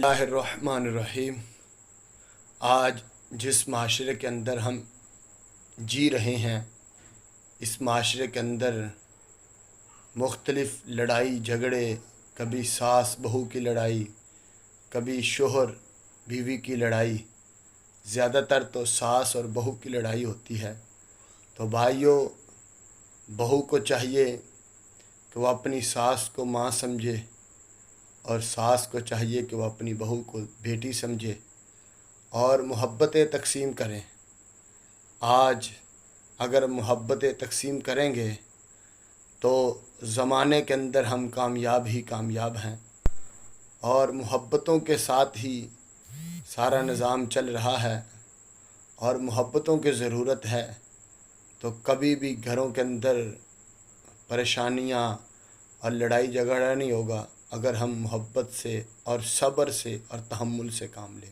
اللہ الرحمن الرحیم۔ آج جس معاشرے کے اندر ہم جی رہے ہیں، اس معاشرے کے اندر مختلف لڑائی جھگڑے، کبھی ساس بہو کی لڑائی، کبھی شوہر بیوی کی لڑائی، زیادہ تر تو ساس اور بہو کی لڑائی ہوتی ہے۔ تو بھائیوں، بہو کو چاہیے کہ وہ اپنی ساس کو ماں سمجھے، اور ساس کو چاہیے کہ وہ اپنی بہو کو بیٹی سمجھے اور محبتیں تقسیم کریں۔ آج اگر محبتیں تقسیم کریں گے تو زمانے کے اندر ہم کامیاب ہی کامیاب ہیں، اور محبتوں کے ساتھ ہی سارا نظام چل رہا ہے، اور محبتوں کی ضرورت ہے تو کبھی بھی گھروں کے اندر پریشانیاں اور لڑائی جھگڑا نہیں ہوگا اگر ہم محبت سے اور صبر سے اور تحمل سے کام لیں۔